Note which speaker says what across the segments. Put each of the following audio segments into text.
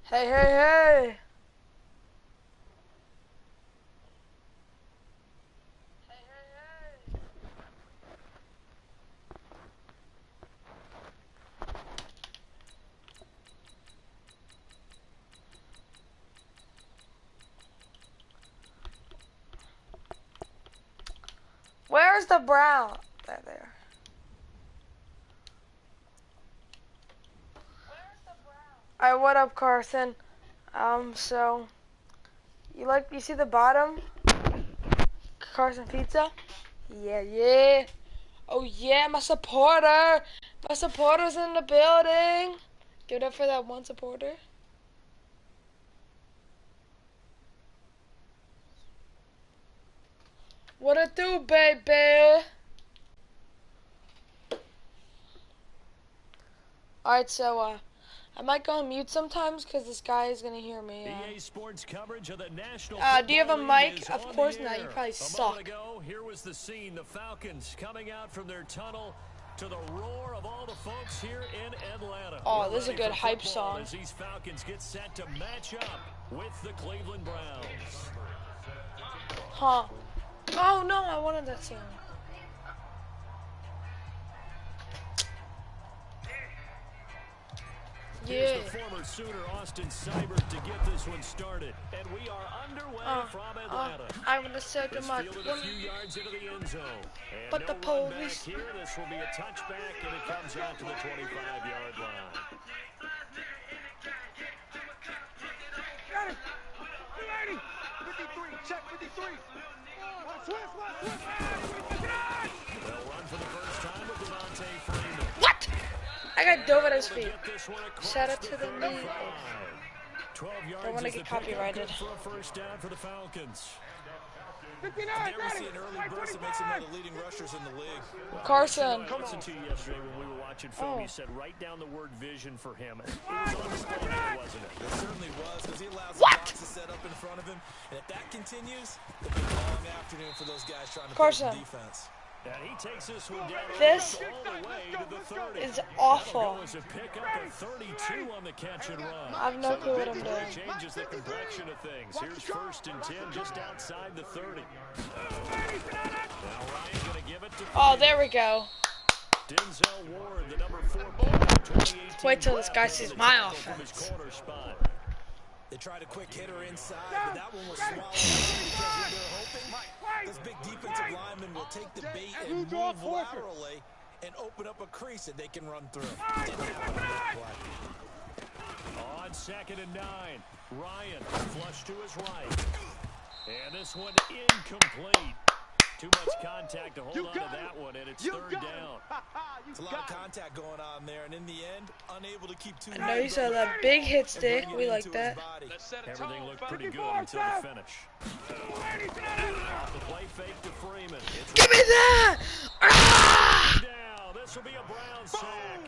Speaker 1: Hey, hey, hey! Where's the brown? There. Alright, what up, Carson? So you see the bottom? CarsonPizza? Yeah. Oh yeah, my supporter! My supporter's in the building! Give it up for that one supporter. What it do, baby? Alright, so, I might go on mute sometimes because this guy is going to hear me.
Speaker 2: EA Sports coverage of the National
Speaker 1: do you have a mic? Of course not. You probably suck.
Speaker 2: A moment ago, here was the scene. The Falcons coming out from their tunnel to the roar of all the folks here in Atlanta.
Speaker 1: Oh, this is a good hype song.
Speaker 2: As these Falcons get set to match up with the Cleveland Browns.
Speaker 1: Huh. Oh, no, I wanted that song.
Speaker 2: Here's the former Sooner, Austin Seibert, to get this one started. And we are underway from Atlanta.
Speaker 1: I want to say too much.
Speaker 2: A few yards into the end zone. And
Speaker 1: But
Speaker 2: no
Speaker 1: the police.
Speaker 2: here. This will be a touchback, and it comes out to the 25-yard line.
Speaker 3: Got it. 280. 53. Check 53.
Speaker 2: They'll run for the first time with Devontae Freeman.
Speaker 1: What? I got dove at his feet. Shout out to the league.
Speaker 2: 12 yards.
Speaker 1: Don't want to get copyrighted.
Speaker 2: For a first down for the Falcons.
Speaker 3: 59,
Speaker 4: There we see an early burst that makes him one of the leading rushers in the league.
Speaker 1: Carson.
Speaker 2: I listened to you yesterday when we were watching film. You said write down the word vision for him. It was on display there, wasn't it?
Speaker 4: It certainly was, because he allows the
Speaker 1: What?
Speaker 4: box to set up in front of him. And if that continues, it'll be a long afternoon for those guys trying to
Speaker 1: Carson.
Speaker 4: play defense.
Speaker 2: And he takes this one down
Speaker 1: This
Speaker 2: all the way to the 30.
Speaker 1: is awful.
Speaker 2: As a pickup of 32 on the catch and run.
Speaker 1: I have no clue what I'm doing.
Speaker 2: Changes the complexion of things. Here's 1st and 10 just outside the 30. Now Ryan going to give it to
Speaker 1: Oh, there we go.
Speaker 2: Denzel Ward, the number 4 player.
Speaker 1: Wait till this guy sees my offense.
Speaker 2: Corner spot.
Speaker 4: They tried a quick hitter inside, but that one was swallowed because they're hoping this big defensive lineman will take the bait and move laterally and open up a crease that they can run through.
Speaker 2: On 2nd and 9, Ryan flush to his right. And this one incomplete. Too much contact to hold on to that one, and it's 3rd down.
Speaker 4: There's a lot of contact going on there, and in the end, unable to keep two.
Speaker 1: I know you saw that big hit stick. We like that.
Speaker 2: Everything looked pretty good until the finish. Off the play fake to Freeman.
Speaker 1: Give me that! Ah!
Speaker 2: Down. This will be a Brown sack.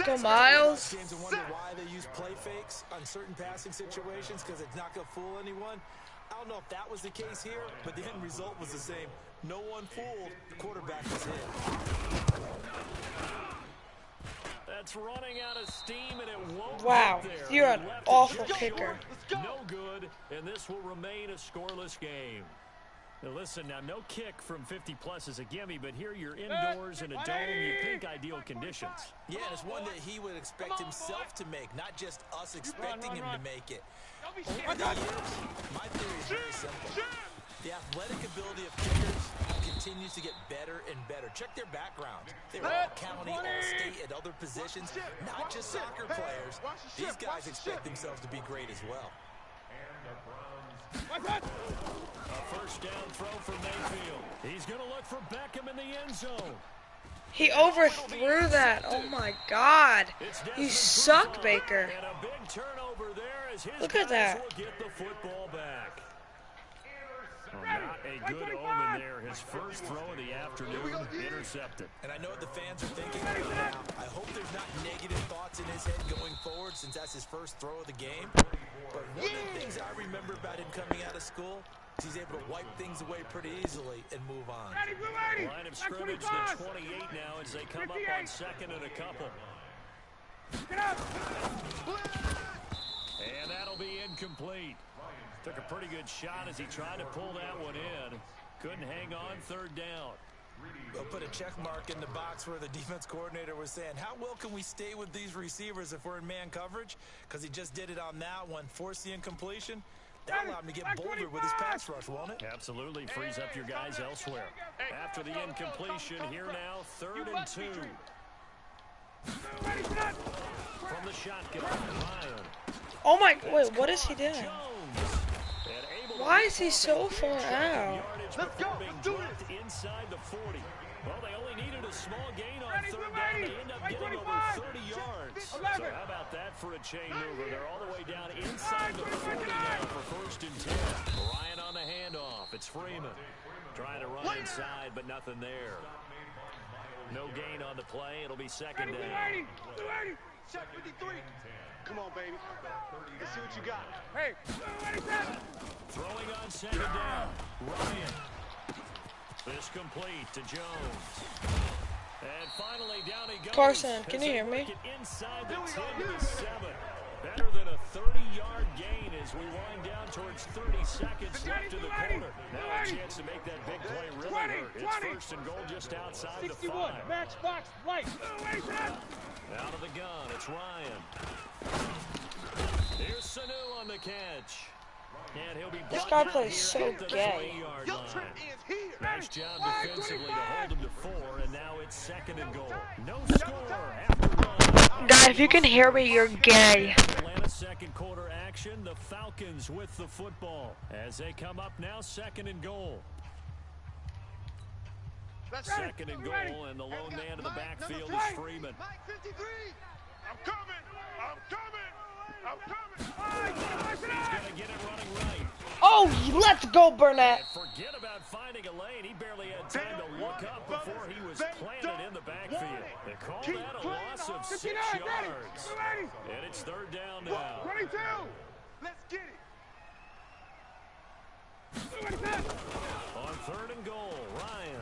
Speaker 1: Go Miles.
Speaker 4: Games and wonder why they use play fakes on certain passing situations, because it's not going to fool anyone. I don't know if that was the case here, but the end result was the same. No one fooled. The quarterback was hit.
Speaker 2: That's running out of steam, and it won't.
Speaker 1: Wow,
Speaker 2: get there.
Speaker 1: you're an awful kicker.
Speaker 2: No good, and this will remain a scoreless game. Now listen, now no kick from 50-plus is a gimme, but here you're indoors in a dome. You think ideal conditions.
Speaker 4: Yeah, and it's one that he would expect himself to make, not just us expecting him to make it. Over the years, my theory is very simple. The athletic ability of kickers continues to get better and better. Check their backgrounds. They were all county, all state, at other positions, not just soccer players. These guys expect themselves to be great as well.
Speaker 2: A first down throw for Mayfield. He's going to look for Beckham in the end zone.
Speaker 1: He overthrew that. Oh my God. You suck, Baker.
Speaker 2: And a big turnover there as his
Speaker 1: Look at that.
Speaker 2: will get the football back. Not a good omen there. His first throw of the afternoon intercepted.
Speaker 4: And I know what the fans are thinking right now. I hope there's not negative thoughts in his head going forward since that's his first throw of the game. But one of the things I remember about him coming out of school is he's able to wipe things away pretty easily and move on.
Speaker 2: Line of scrimmage, the 28 now as they come up on 2nd and a couple. And that'll be incomplete. Took a pretty good shot as he tried to pull that one in. Couldn't hang on, third down.
Speaker 4: We'll put a check mark in the box where the defense coordinator was saying, how well can we stay with these receivers if we're in man coverage? Because he just did it on that one, forced the incompletion. That allowed him to get bolder with his pass rush, won't it?
Speaker 2: Absolutely, frees up your guys elsewhere. After the incompletion, here now, 3rd and 2. From the shotgun, Ryan.
Speaker 1: Oh my, wait, what is he doing? Why is he so far out?
Speaker 3: Let's go, let's do it.
Speaker 2: Inside the 40. Well, they only needed a small gain on 3rd down. They end up getting over 30 yards. So how about that for a chain mover? They're all the way down inside the 40 now for 1st and 10. Ryan on the handoff. It's Freeman. Trying to run inside, but nothing there. No gain on the play. It'll be 2nd down.
Speaker 3: Check 53. Come on, baby. Let's see what you got. Hey,
Speaker 2: Throwing on 2nd down. Ryan. This complete to Jones. And finally down he goes.
Speaker 1: Carson, can you hear me?
Speaker 2: Inside the 10 to 7. Better than a 30-yard gain as we wind down towards 30 seconds left to the quarter. Now a chance to make that big play really hurt. It's 1st and goal just outside the 5.
Speaker 3: Matchbox right.
Speaker 2: Out of the gun, it's Ryan. Here's Sanu on the catch. And he'll be
Speaker 1: This guy plays so gay.
Speaker 2: Nice job defensively to hold him to 4, and now it's 2nd and goal. No score after run.
Speaker 1: Guy, if you can hear me, you're gay.
Speaker 2: Atlanta 2nd quarter action. The Falcons with the football as they come up now 2nd and goal. 2nd and goal, and the lone man in the backfield is Freeman.
Speaker 3: I'm coming. I'm coming. I'm coming.
Speaker 2: He's going to get it running right.
Speaker 1: Oh, let's go, Burnett.
Speaker 2: And forget about finding a lane. He barely had time to look up before he was planted in the backfield. They call that a loss of 6 yards. And it's 3rd down now.
Speaker 3: 22. Let's get it.
Speaker 2: On 3rd and goal, Ryan.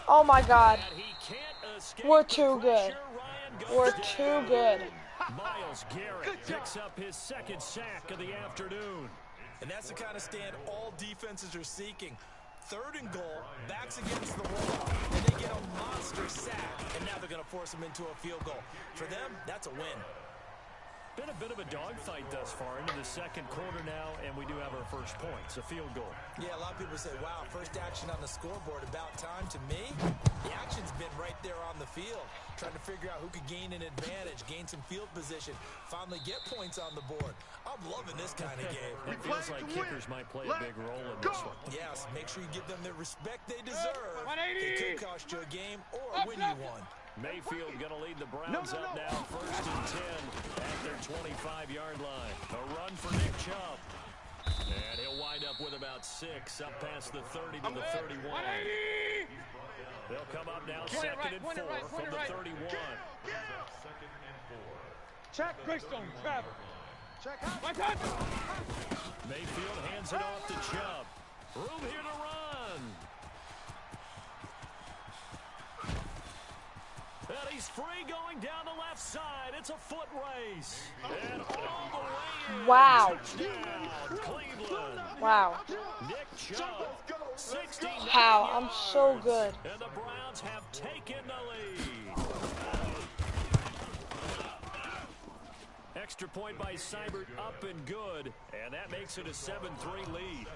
Speaker 1: Oh my God.
Speaker 2: And he can't escape
Speaker 1: We're
Speaker 2: the
Speaker 1: too good.
Speaker 2: pressure. Ryan goes
Speaker 1: We're
Speaker 2: down.
Speaker 1: too good.
Speaker 2: Miles Garrett picks up his 2nd sack of the afternoon.
Speaker 4: And that's the kind of stand all defenses are seeking. 3rd and goal, backs against the wall, and they get a monster sack, and now they're going to force them into a field goal. For them, that's a win.
Speaker 2: Been a bit of a dogfight thus far into the 2nd quarter now, and we do have our first points, a field goal.
Speaker 4: Yeah, a lot of people say, wow, first action on the scoreboard, about time. To me, the action's been right there on the field, trying to figure out who could gain an advantage, gain some field position, finally get points on the board. I'm loving this kind of game.
Speaker 2: It feels like kickers might play a big role in this one.
Speaker 4: Yes, make sure you give them the respect they deserve.
Speaker 3: 180.
Speaker 4: It could cost you a game or win you one.
Speaker 2: Mayfield going to lead the Browns up now, 1st and 10 at their 25-yard line. A run for Nick Chubb. And he'll wind up with about 6 up past the 30 to the 31. They'll come up now 2nd and 4 from the 31.
Speaker 3: Check Greystone, Trevor. Check out. My touch.
Speaker 2: Mayfield hands it off to Chubb. Room here to run. And he's free going down the left side. It's a foot race. And all the way in.
Speaker 1: Wow.
Speaker 2: Touchdown, Cleveland.
Speaker 1: Wow.
Speaker 2: Nick Chubb, 69
Speaker 1: Wow, I'm so
Speaker 2: yards.
Speaker 1: good.
Speaker 2: And the Browns have taken the lead. Extra point by Seibert, up and good. And that makes it a 7-3 lead.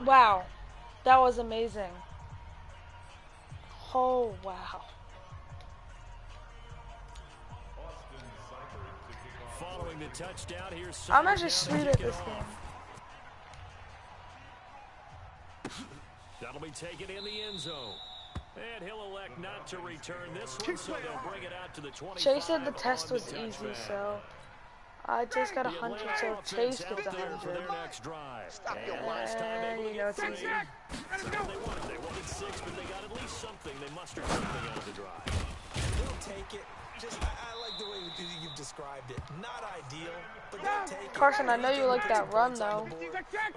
Speaker 1: Wow. That was amazing. Oh, wow.
Speaker 2: Following the touchdown, here's
Speaker 1: I'm actually sweet at this game.
Speaker 2: That'll be taken in the end zone. And he'll elect not to return this one, so they'll bring it out to the 25.
Speaker 1: Chase said the test was easy, so I just got 100, so Chase gets 100. And you know it's easy.
Speaker 2: They wanted 6, but they got at least something. They mustered something out of the drive.
Speaker 4: They'll take it. Just, I like the way you've described it. Not ideal, but they'll take it.
Speaker 1: Carson, I know you like that run, though.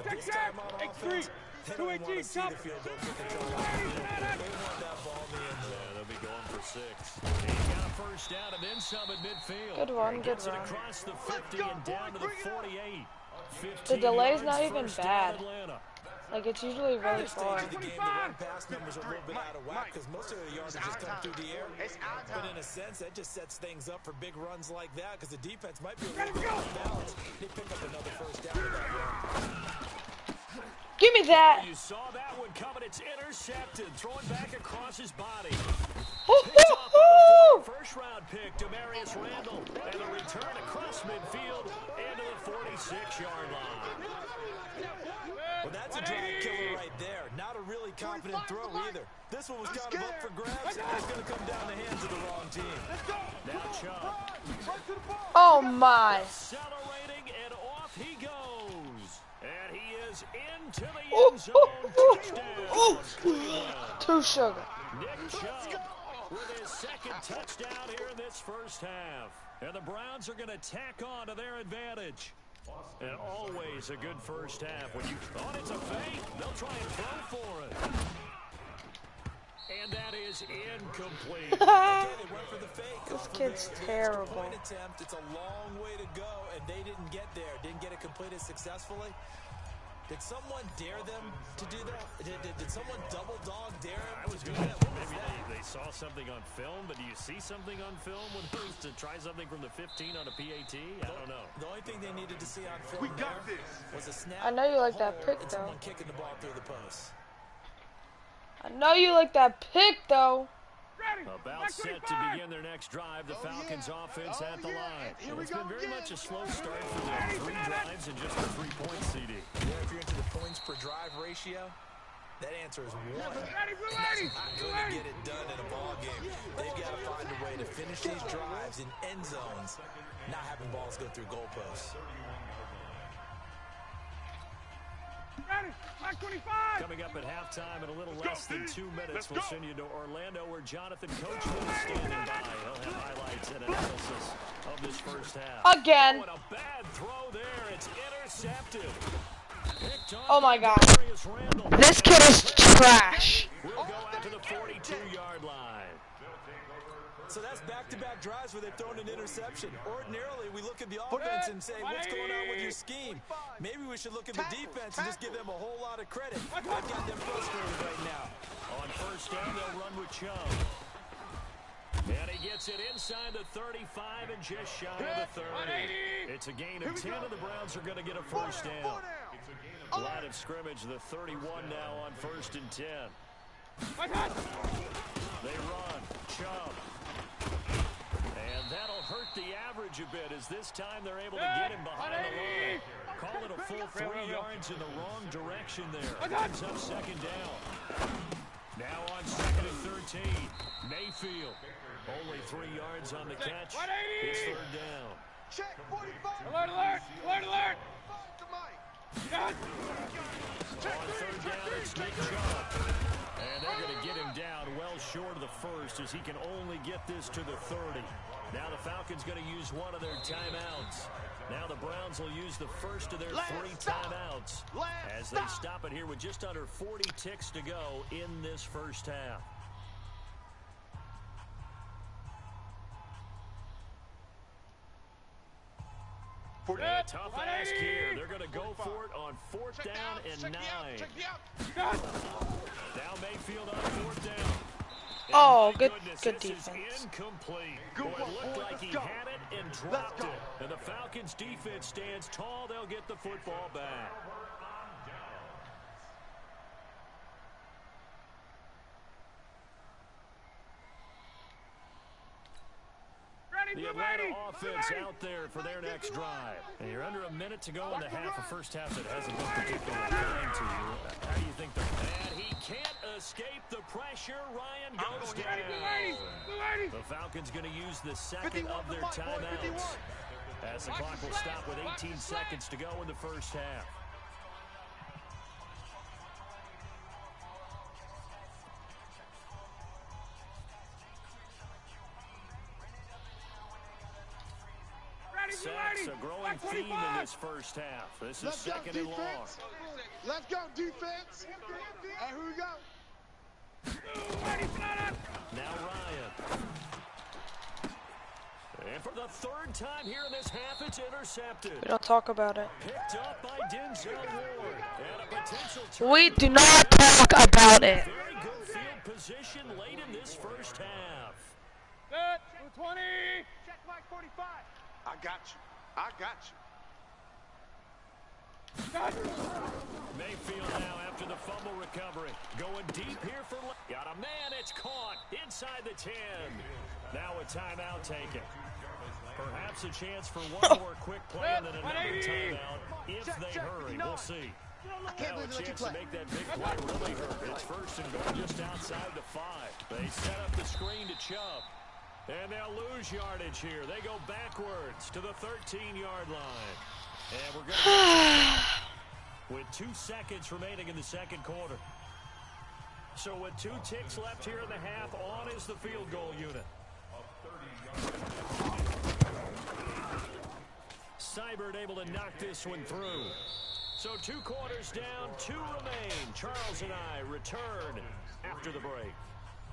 Speaker 4: This time on offense, they don't want to see the field goal kick until they want that ball in the end zone.
Speaker 2: The They'll be going for 6. He's got a first down and then some at midfield.
Speaker 1: Good one, good
Speaker 2: Gets it
Speaker 1: run.
Speaker 2: across the 50 and down to the 48.
Speaker 1: The delay's not
Speaker 2: yards,
Speaker 1: even
Speaker 2: first down,
Speaker 1: bad.
Speaker 2: Atlanta.
Speaker 1: Like, it's usually really
Speaker 4: At this
Speaker 1: far.
Speaker 4: stage of the game, the run-pass numbers are a little bit out of whack because most of the yardage just come through the air. But in a sense, that just sets things up for big runs like that because the defense might be a little bit off balance. They pick up another first down with that run.
Speaker 1: Give me that!
Speaker 2: You saw that one coming. It's intercepted. Throwing back across his body.
Speaker 1: Woo-hoo-hoo!
Speaker 2: First-round pick, Demarius Randall. And a return across midfield into the 46-yard line.
Speaker 4: Well, that's a drive killer right there. Not a really confident throw either. This one was kind of up for grabs. It's going to come down the hands of the wrong team.
Speaker 2: Now Chubb.
Speaker 1: Oh my!
Speaker 2: Accelerating, and off he goes. And he is into the end zone. Touchdown.
Speaker 1: Too sugar.
Speaker 2: Nick Chubb with his second touchdown here in this first half. And the Browns are going to tack on to their advantage. And always a good first half. When you thought it's a fake, they'll try and throw for it. And that is incomplete.
Speaker 4: Okay, they went for the fake.
Speaker 1: This kid's terrible.
Speaker 4: Point attempt. It's a long way to go, and they didn't get there. Didn't get it completed successfully. Did someone dare them to do that? Did someone double dog dare them to do that?
Speaker 2: Maybe they saw something on film, but do you see something on film when it was to try something from the 15 on a PAT? I don't know.
Speaker 4: The only thing they needed to see on film was a snap.
Speaker 1: I know you like that pick,
Speaker 4: and
Speaker 1: though.
Speaker 4: someone kicking the ball through the post.
Speaker 1: I know you like that pick, though.
Speaker 2: About set to begin their next drive, the Falcons offense at the line. It's been very much a slow start for them. 3 drives and just a 3-point CD.
Speaker 4: Yeah, if you're into the points per drive ratio, that answer is 1. That's not going to get it done in a ball game. They've got to find a way to finish these drives in end zones, not having balls go through goalposts.
Speaker 2: Coming up at halftime in a little less than 2 minutes, we'll send you to Orlando where Jonathan Coachman is standing by. He'll have highlights and analysis of this first half.
Speaker 1: Again.
Speaker 2: Oh, and a bad throw there. It's intercepted.
Speaker 1: Oh my God. This kid is trash.
Speaker 2: We'll go out to the 42-yard line.
Speaker 4: So that's back-to-back drives where they've thrown an interception. Ordinarily, we look at the offense and say, what's going on with your scheme? Maybe we should look at the defense and just give them a whole lot of credit. I've got them frustrated right now.
Speaker 2: On first down, they'll run with Chubb. And he gets it inside the 35 and just shy of the 30. It's a gain of 10, and the Browns are going to get a first down. Line of scrimmage, the 31 now on first and 10. They run. Chubb. And that'll hurt the average a bit as this time they're able to get him behind the line. Call it a full 3 yards in the wrong direction there. Brings up second down. Now on second and 13. Mayfield. Only 3 yards on the catch. It's third down.
Speaker 3: Check 45.
Speaker 5: Alert, alert, alert, alert.
Speaker 2: On third down, it's Nick Chubb. And they're going to get him down well short of the first as he can only get this to the 30. Now the Falcons going to use one of their timeouts. Now the Browns will use the first of their 3 timeouts as they stop it here with just under 40 ticks to go in this first half. A tough ask here. They're going to go for it on 4th down and 9. Now Mayfield on 4th down.
Speaker 1: Oh, good
Speaker 2: This
Speaker 1: defense.
Speaker 2: is incomplete. Boy, it looked like he had it and dropped it. And the Falcons defense stands tall. They'll get the football back. The Atlanta offense out there for their next drive. And you're under a minute to go in the half. A first half that hasn't been particularly kind to you. How do you think that? And he can't escape the pressure. Ryan goes down. The Falcons going to use the second of their timeouts as the clock will stop with 18 seconds to go in the first half. Sacks, a growing theme in this first half. This is second and long.
Speaker 3: Let's go, defense. And here we go.
Speaker 2: Now Ryan. time here in this half, it's intercepted.
Speaker 1: We don't talk about it.
Speaker 2: Picked up by Denzel Ward. And a potential
Speaker 1: We do not talk about it.
Speaker 2: very good field position late in this first half.
Speaker 3: Set, 20. Check flag 45. I got you. I got you.
Speaker 2: Mayfield now after the fumble recovery. Going deep here for... Got a man, it's caught inside the 10. Now a timeout taken. Perhaps a chance for one more quick play and then another timeout if they hurry. We'll see. Now a chance to make that big play really hurt. It's first and goal just outside the 5. They set up the screen to Chubb. And they'll lose yardage here. They go backwards to the 13-yard line. And we're going to with 2 seconds remaining in the second quarter. So with 2 ticks left here in the half, on is the field goal unit. Seibert able to knock this one through. So 2 quarters down, 2 remain. Charles and I return after the break.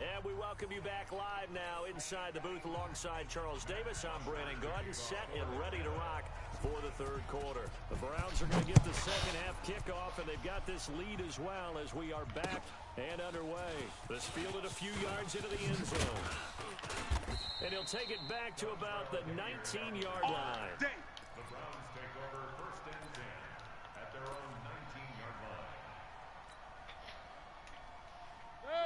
Speaker 2: And we welcome you back live now inside the booth alongside Charles Davis. I'm Brandon Gordon, set and ready to rock for the third quarter. The Browns are going to get the second half kickoff, and they've got this lead as well as we are back and underway. This fielded a few yards into the end zone. And he'll take it back to about the 19-yard line.
Speaker 5: The Browns take over first and 10 at their own 19-yard line.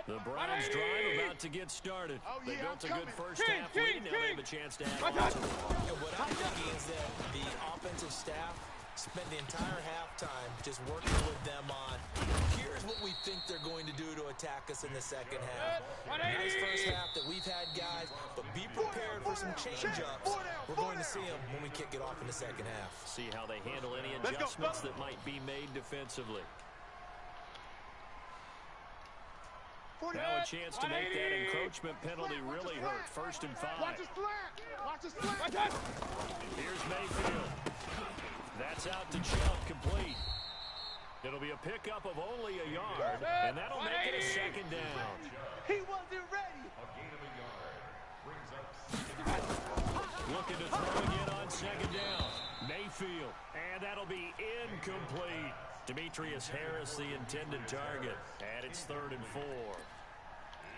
Speaker 2: The Browns drive about to get started. They built a good first half lead. Now they have a chance to add on to it.
Speaker 4: And what I'm thinking is that the offensive staff spent the entire halftime just working with them on, here's what we think they're going to do to attack us in the second half. Nice first half that we've had, guys, but be prepared for some change-ups. We're going to see them when we kick it off in the second half.
Speaker 2: See how they handle any adjustments that might be made defensively. Now a chance to make that encroachment penalty really hurt. First and 5.
Speaker 3: Watch his flat. Watch his flat.
Speaker 2: Here's Mayfield. That's out to Chubb, complete. It'll be a pickup of only a yard, and that'll make it a second down.
Speaker 3: He wasn't ready.
Speaker 5: A gain of a yard brings up 2.
Speaker 2: Looking to throw again on second down. Mayfield, and that'll be incomplete. Demetrius Harris, the intended target, and it's 3rd and 4.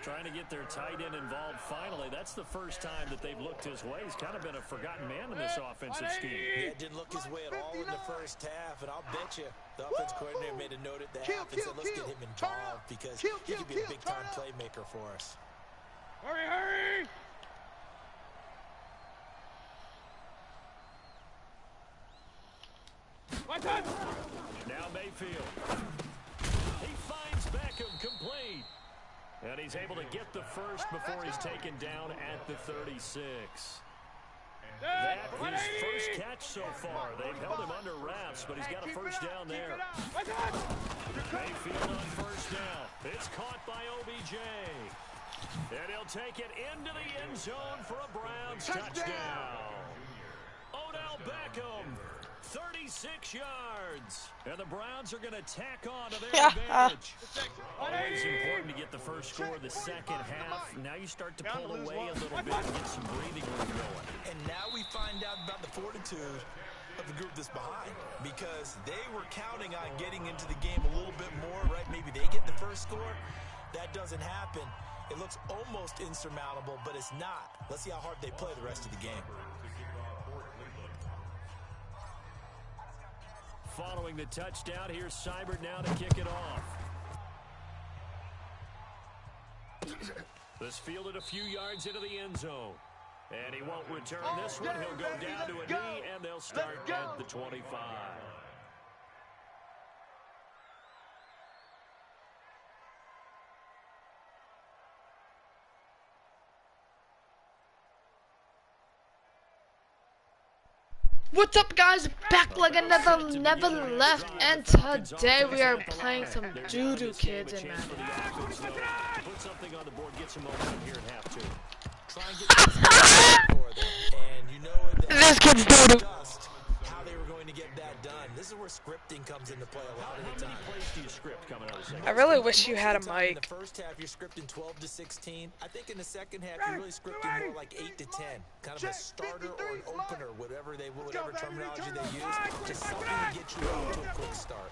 Speaker 2: Trying to get their tight end involved finally. That's the first time that they've looked his way. He's kind of been a forgotten man in this offensive scheme.
Speaker 4: Yeah, didn't look his way at all in the first half, and I'll bet you the offense coordinator made a note at the half and said, let's get him involved because he could be a big-time playmaker for us.
Speaker 3: Hurry, hurry!
Speaker 2: Now Mayfield. He finds Beckham, complete. And he's able to get the first before he's taken down at the 36. That his first catch so far. They've held him under wraps, but he's got a first down there. Mayfield on first down. It's caught by OBJ. And he'll take it into the end zone for a Browns touchdown. Odell Beckham, 36 yards. And the Browns are going to tack on to their advantage. Always important to get the first score of the second half. Now you start to pull away a little bit and get some breathing room going.
Speaker 4: And now we find out about the fortitude of the group that's behind, because they were counting on getting into the game a little bit more, right? Maybe they get the first score. That doesn't happen. It looks almost insurmountable, but it's not. Let's see how hard they play the rest of the game.
Speaker 2: Following the touchdown, here's Seibert now to kick it off. This fielded a few yards into the end zone. And he won't return this one. He'll go down to a knee, and they'll start at the 25.
Speaker 1: What's up, guys? Back like another never left, and today we are playing some doo-doo kids in Madden.
Speaker 2: Put something on the board, get some momentum here in half 2.
Speaker 4: Try and get for them. And you know
Speaker 1: This kid's doo-doo.
Speaker 4: how they were going to get that done. This is where scripting comes into play a lot of the time.
Speaker 2: How many plays do you script coming out of the second?
Speaker 1: I really wish you had a
Speaker 4: In
Speaker 1: mic.
Speaker 4: the first half, you're scripting 12 to 16. I think in the second half, you're really scripting more like 8 to 10. Kind of a starter or an opener, whatever terminology they use. Just something to get you off to a quick start.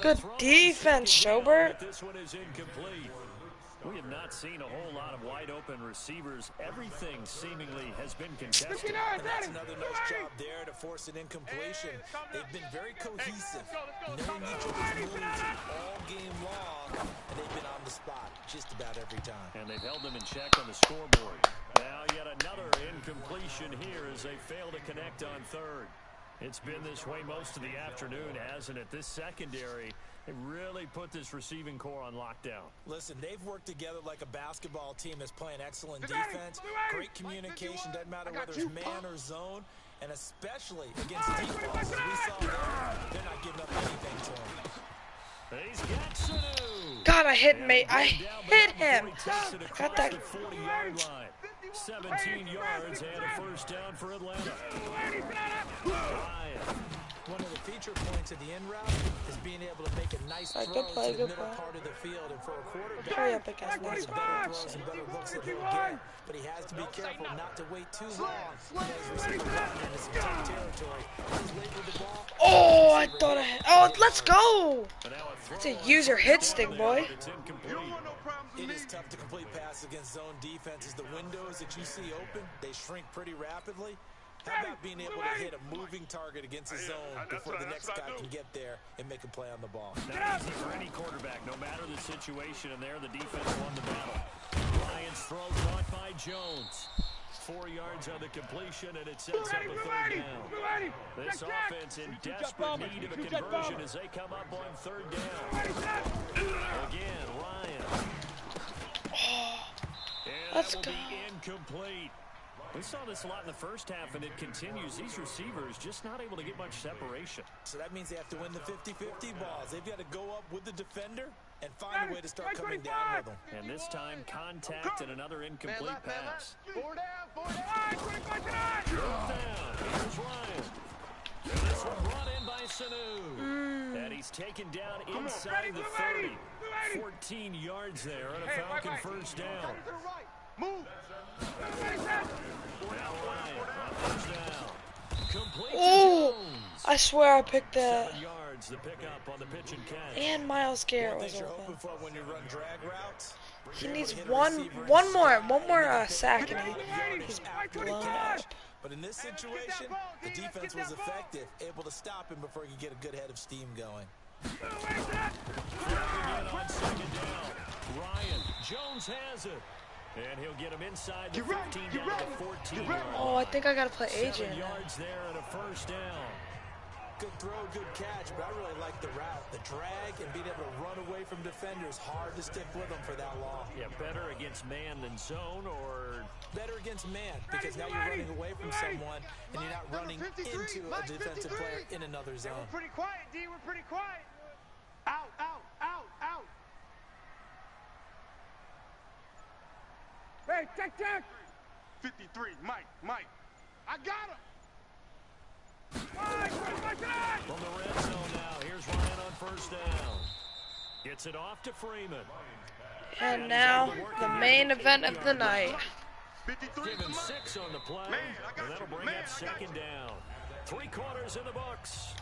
Speaker 1: Good defense, Schobert.
Speaker 2: This one is incomplete. We have not seen a whole lot of wide open receivers. Everything seemingly has been contested.
Speaker 4: And that's another nice job there to force an incompletion. They've been very cohesive, knowing each other's moves all game long, and they've been on the spot just about every time.
Speaker 2: And they've held them in check on the scoreboard. Now yet another incompletion here as they fail to connect on third. It's been this way most of the afternoon, hasn't it? This secondary, they really put this receiving core on lockdown.
Speaker 4: Listen, they've worked together like a basketball team that's playing excellent defense. Great communication, doesn't matter whether it's man or zone, and especially against deep balls. As we saw there, they're not giving up anything to him.
Speaker 2: He's got Sanu.
Speaker 1: God, I hit him. I hit him. Got that.
Speaker 2: 40-yard line. 17 yards and a first down for Atlanta.
Speaker 4: One of the feature points of the end route is being able to make a nice throw
Speaker 1: Good play,
Speaker 4: to the
Speaker 1: good
Speaker 4: middle
Speaker 1: play.
Speaker 4: part of the field. And for a quarterback,
Speaker 1: Hurry up against
Speaker 4: there's
Speaker 1: this
Speaker 4: better throws and better looks that he'll get. But he has to be careful not to wait too long. As receivers run into some tough territory. He's labeled the ball.
Speaker 1: Oh, I thought I had. Oh, let's go. That's a user hit stick, boy.
Speaker 4: It is tough to complete passes against zone defenses. The windows that you see open, they shrink pretty rapidly. How about being able to hit a moving target against a zone before the next guy can get there and make a play on the ball?
Speaker 2: Not easy for any quarterback, no matter the situation, and there the defense won the battle. Ryan's throw caught by Jones. 4 yards on the completion, and it sets up a third down. This offense in desperate need of a conversion as they come up on third down. Again, Ryan. And
Speaker 1: Let's
Speaker 2: that will
Speaker 1: go.
Speaker 2: be incomplete. We saw this a lot in the first half, and it continues. These receivers just not able to get much separation.
Speaker 4: So that means they have to win the 50-50 balls. They've got to go up with the defender and find a way to start coming down with them.
Speaker 2: And this time, contact and another incomplete pass.
Speaker 3: 4 down, 4 down.
Speaker 2: Down. Here's Ryan. And this one brought in by Sanu. And he's taken down inside the 30. 14 yards there on a Falcon first down.
Speaker 3: Move.
Speaker 2: Now Ryan on first down. Complete to
Speaker 1: Oh,
Speaker 2: Jones.
Speaker 1: I swear I picked that.
Speaker 2: 7 yards, the pickup on the pitch and catch.
Speaker 1: And Miles Garrett
Speaker 4: One
Speaker 1: was
Speaker 4: thing you're
Speaker 1: open.
Speaker 4: hoping for when you run drag routes.
Speaker 1: He needs one more sack, and he's blown up.
Speaker 4: But in this situation, the defense was effective, able to stop him before he could get a good head of steam going.
Speaker 2: Again on second down. Ryan, Jones has it. And he'll get him inside the 15 down to the 14-yard
Speaker 1: Oh, I think I gotta play
Speaker 2: 7
Speaker 1: agent.
Speaker 2: yards there and a first down.
Speaker 4: Good throw, good catch, but I really like the route. The drag and being able to run away from defenders, hard to stick with them for that long.
Speaker 2: Yeah, better against man than zone, or
Speaker 4: Better against man, because now you're running away from someone and you're not running into a defensive player in another zone.
Speaker 3: We're pretty quiet, D. We're pretty quiet. Out, out, out, out. Hey, check. 53, Mike. I got him.
Speaker 2: from the red zone now. Here's Ryan on first down. Gets it off to Freeman.
Speaker 1: And now the main event of the night.
Speaker 3: 53.
Speaker 2: Give him 6 on the play, and that'll bring up second down. 3 quarters in the books.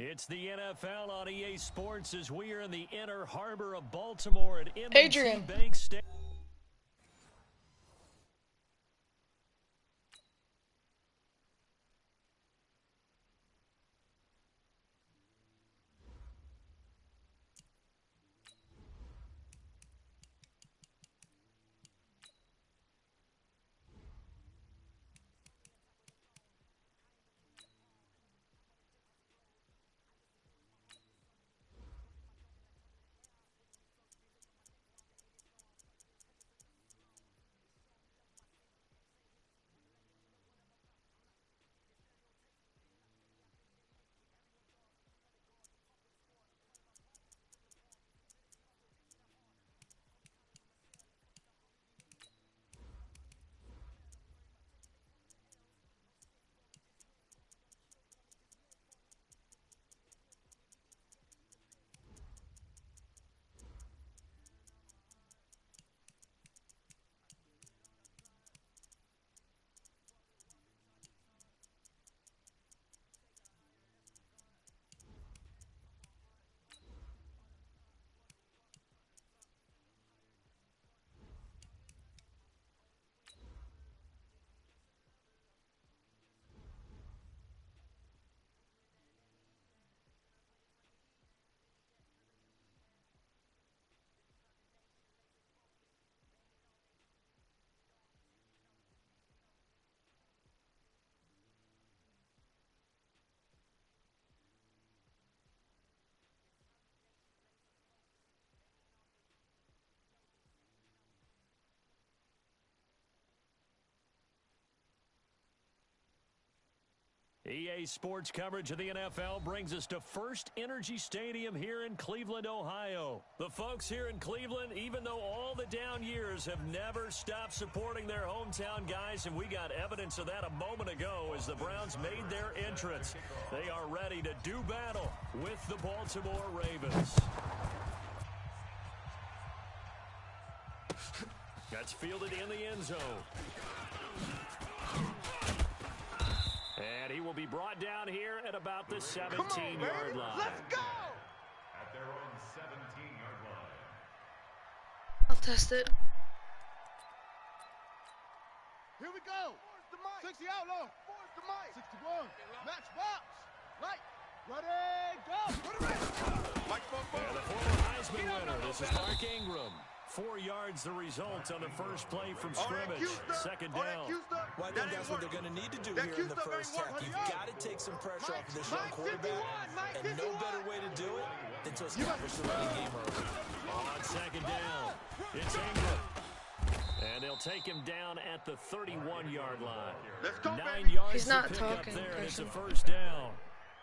Speaker 2: It's the NFL on EA Sports as we are in the inner harbor of Baltimore at
Speaker 1: Adrian.
Speaker 2: M&T Bank Stadium. EA Sports coverage of the NFL brings us to First Energy Stadium here in Cleveland, Ohio. The folks here in Cleveland, even though all the down years, have never stopped supporting their hometown guys, and we got evidence of that a moment ago as the Browns made their entrance. They are ready to do battle with the Baltimore Ravens. That's fielded in the end zone. And he will be brought down here at about the 17-yard line.
Speaker 3: Let's go!
Speaker 5: At their own 17-yard line.
Speaker 1: I'll test it.
Speaker 3: Here we go. 60 out low. 61. Match box. Right. Ready, go. Mike,
Speaker 2: and the former Heisman winner, this is Mark Ingram. 4 yards the result on the first play from scrimmage. Second down.
Speaker 4: Well, I think that's what they're going to need to do here in the first half. You've got to take some pressure off of this young quarterback, and no better way to do it than to establish the running game early.
Speaker 2: On second down, it's Ingram. And they'll take him down at the 31-yard line. 9 yards
Speaker 1: He's not
Speaker 2: to pick up
Speaker 1: talking,
Speaker 2: there, and it's a
Speaker 1: Carson.
Speaker 2: first down.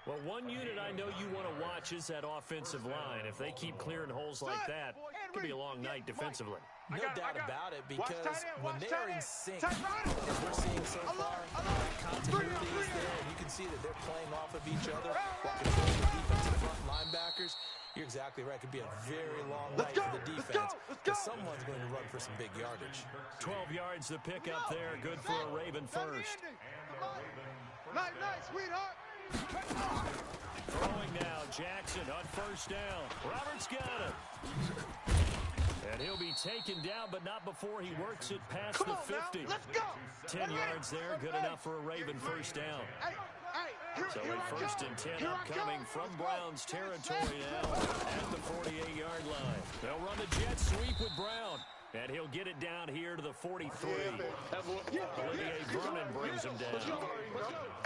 Speaker 2: Well, one unit I know you want to watch is that offensive line. If they keep clearing holes like that, it could be a long night defensively.
Speaker 4: No doubt about it, because when they are in sync, as we're seeing so far, that continuity is there, and you can see that they're playing off of each other while controlling the defensive front linebackers. You're exactly right. It could be a very long night for the defense, because someone's going to run for some big yardage.
Speaker 2: 12 yards to pick up there. Good for a Raven first.
Speaker 3: Night, sweetheart.
Speaker 2: Throwing now, Jackson on first down. Roberts got it. And he'll be taken down, but not before he works it past the 50.
Speaker 3: Let's go.
Speaker 2: 10 yards there, good enough for a Raven first down. So a first and 10 upcoming from Brown's territory now at the 48-yard line. They'll run the jet sweep with Brown. And he'll get it down here to the 43. Olivier Vernon brings him down.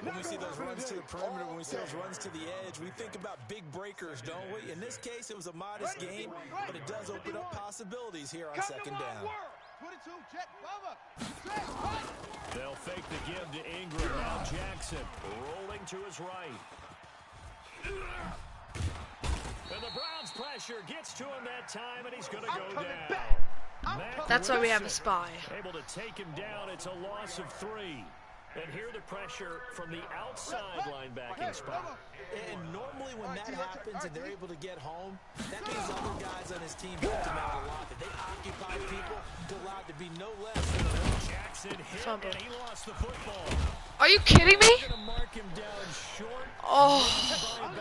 Speaker 4: When we see those runs to the perimeter, when we see those runs to the edge, we think about big breakers, don't we? In this case, it was a modest game, but it does open up possibilities here on second down.
Speaker 3: 22, check, cover.
Speaker 2: They'll fake the give to Ingram. Now Jackson rolling to his right. And the Browns pressure gets to him that time, and he's going to go down.
Speaker 1: That's why we have a spy.
Speaker 2: Able to take him down. It's a loss of 3. And here the pressure from the outside linebacking spot.
Speaker 4: And normally when that happens and they're able to get home, that means other guys on his team helped him out a lot. That they occupy people, they're allowed to be no less than
Speaker 2: Jackson hit, and he lost the football.
Speaker 1: Are you kidding me? Oh.
Speaker 4: On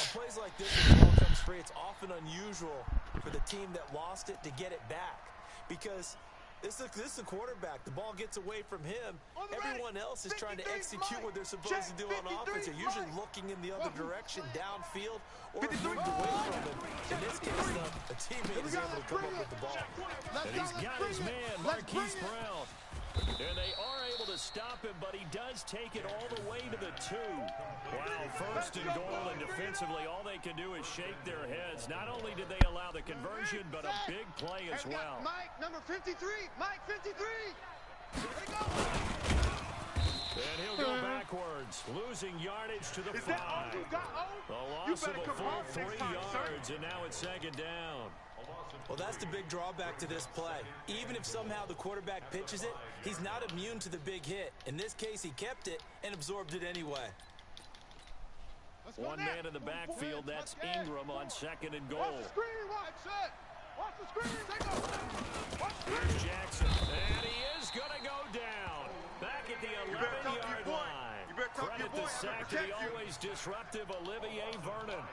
Speaker 4: plays like this, when the ball comes free, it's often unusual for the team that lost it to get it back. Because this is a quarterback. The ball gets away from him. Everyone else is trying to execute what they're supposed to do on offense. They're usually looking in the other direction, downfield, or moved away from him. In this case, the teammate is able to come up with the ball.
Speaker 2: And he's got his man, Marquise Brown. And they are able to stop him, but he does take it all the way to the 2. Wow, first and goal, and defensively, all they can do is shake their heads. Not only did they allow the conversion, but a big play as well.
Speaker 3: Mike, number 53. Mike, 53.
Speaker 2: And he'll go backwards, losing yardage to the 5. A loss of a full 3 yards, and now it's second down.
Speaker 4: Well, that's the big drawback to this play. Even if somehow the quarterback pitches it, he's not immune to the big hit. In this case, he kept it and absorbed it anyway.
Speaker 2: One man in the backfield, that's Ingram on second and goal.
Speaker 3: Watch the screen, watch the screen.
Speaker 2: Here's Jackson, and he is going to go down. Back at the 11-yard line. Credit the sack to the always disruptive Olivier Vernon.